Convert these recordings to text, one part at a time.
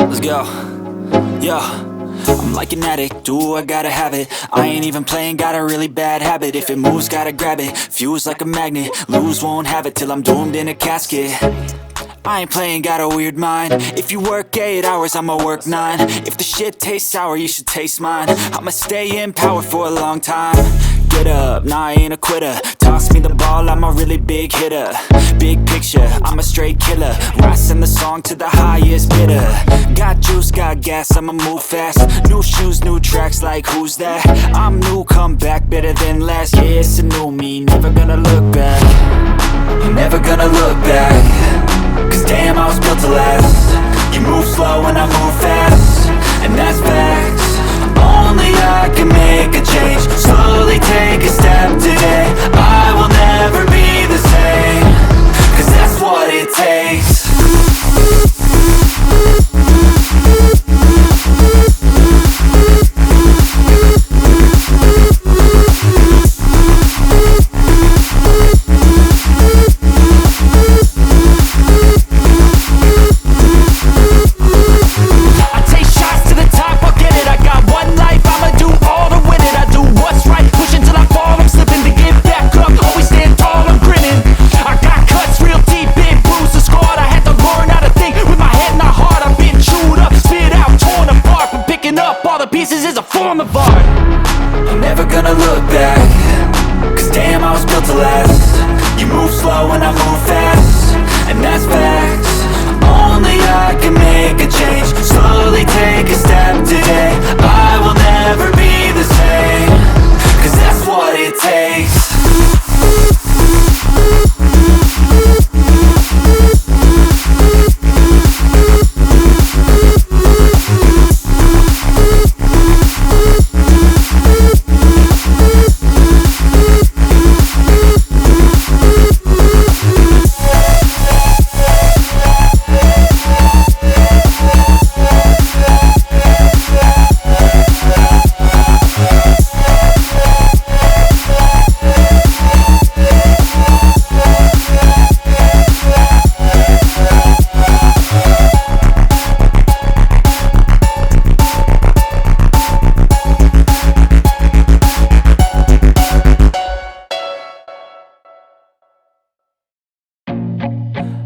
Let's go. Yo, I'm like an addict, do I gotta have it. I ain't even playing, got a really bad habit. If it moves, gotta grab it, fuse like a magnet. Lose, won't have it till I'm doomed in a casket. I ain't playing, got a weird mind. If you work 8 hours, I'ma work 9. If the shit tastes sour, you should taste mine. I'ma stay in power for a long time. Get up, nah, I ain't a quitter. Toss me the ball, I'm a really big hitter. Big picture, I'm a straight killer. Rising the song to the highest bidder. Got juice, got gas, I'ma move fast. New shoes, new tracks, like who's that? I'm new, come back, better than last. Yeah, it's a new me, never gonna look back. Never gonna look back. Cause damn, I was built to last. You move slow and I move fast, and that's facts. Only I can make a change. Slowly take a step today. I will never be the same. Cause that's what it takes. Pieces is a form of art. I'm never gonna look back. Cause damn, I was built to last. You move slow and I move fast, and that's facts. Only I can make a change. Slowly take a step today. I will never be the same. Cause that's what it takes.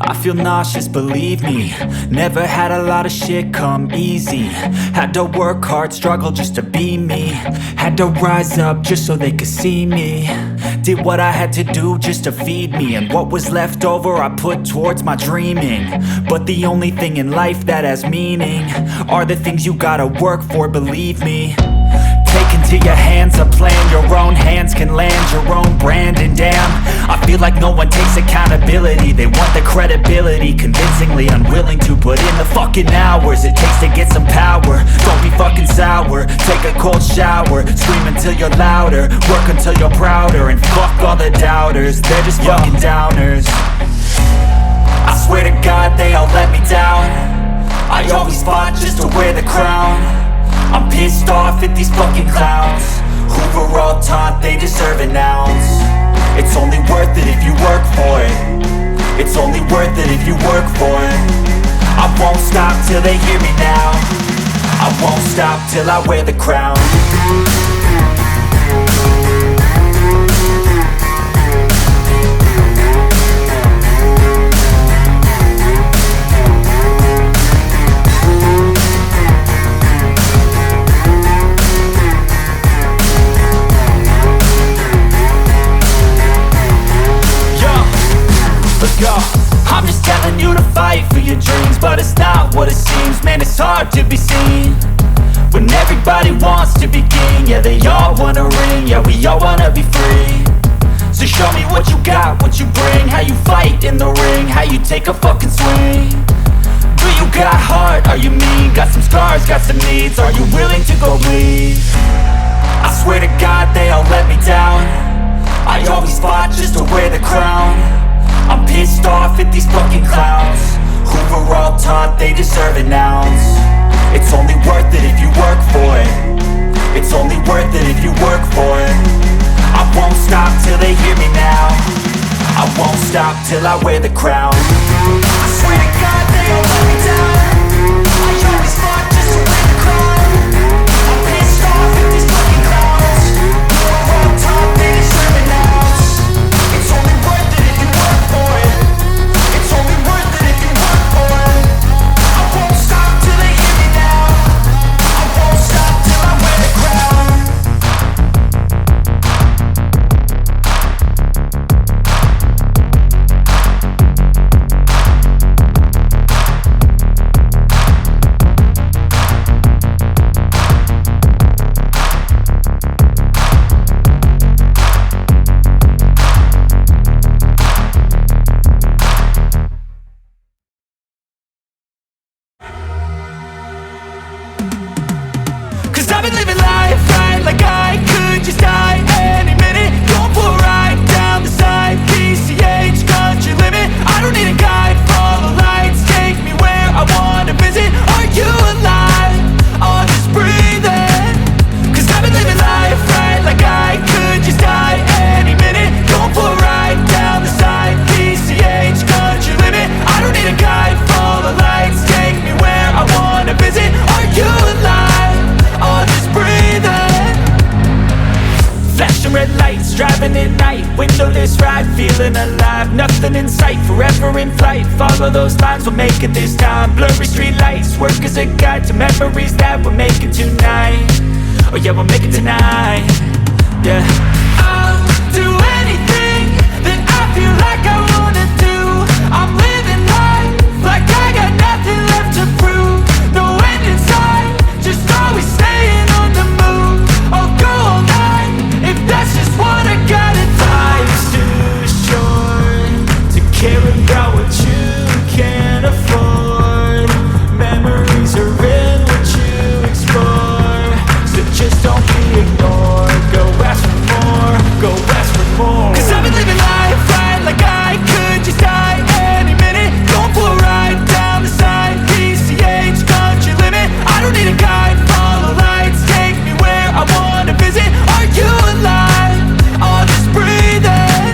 I feel nauseous, believe me. Never had a lot of shit come easy. Had to work hard, struggle just to be me. Had to rise up just so they could see me. Did what I had to do just to feed me, and what was left over I put towards my dreaming. But the only thing in life that has meaning are the things you gotta work for, believe me. Take into your hands a plan. Your own hands can land your own brand. And damn, I feel like no one takes accountability. They want the credibility, convincingly unwilling to put in the fucking hours it takes to get some power. Don't be fucking sour, take a cold shower. Scream until you're louder, work until you're prouder. And fuck all the doubters, they're just fucking downers. I swear to God they all let me down. I always fought just to wear the crown. I'm pissed off at these fucking clowns who were all taught they deserve an ounce. It's only worth it if you work for it. It's only worth it if you work for it. I won't stop till they hear me now. I won't stop till I wear the crown. I'm just telling you to fight for your dreams, but it's not what it seems. Man, it's hard to be seen when everybody wants to be king. Yeah, they all wanna ring, yeah, we all wanna be free. So show me what you got, what you bring, how you fight in the ring, how you take a fucking swing. Do you got heart, are you mean? Got some scars, got some needs, are you willing to go bleed? I swear to God they all let me down. I always fought just to wear the crown. I'm pissed off at these fucking clowns who were all taught they deserve an ounce. It's only worth it if you work for it. It's only worth it if you work for it. I won't stop till they hear me now. I won't stop till I wear the crown. I swear to God they all let me down. I always feeling alive. Nothing in sight, forever in flight. Follow those lines, we'll make it this time. Blurry street lights, work as a guide to memories that we're making tonight. Oh yeah, we'll make it tonight. Yeah, I'll do anything that I feel like I wanna do. I'm living life like I got nothing left to prove. No end in sight, just always staying on the move. I'll go all night if that's just what I gotta do. Life's too short to care about what you can't afford. Memories are in what you explore, so just don't be ignored. Go ask for more, go ask for more. Cause I've been living life right like I could just die any minute. Going for a ride down the side, PCH, country limit. I don't need a guide, follow lights, take me where I wanna visit. Are you alive? I'll just breathe in.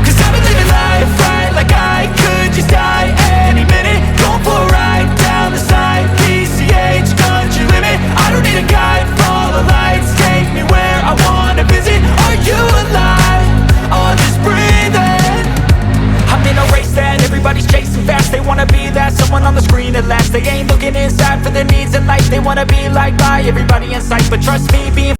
Cause I've been living life right like I could just die any minute. Going for a ride down the side, PCH, country limit. I don't need a guide, follow lights, take me where I wanna visit. Are you alive? I'll just breathe in. I'm in a race that everybody's chasing fast. They wanna be that someone on the screen at last. They ain't looking inside for their needs in life. They wanna be liked by everybody in sight. But trust me, being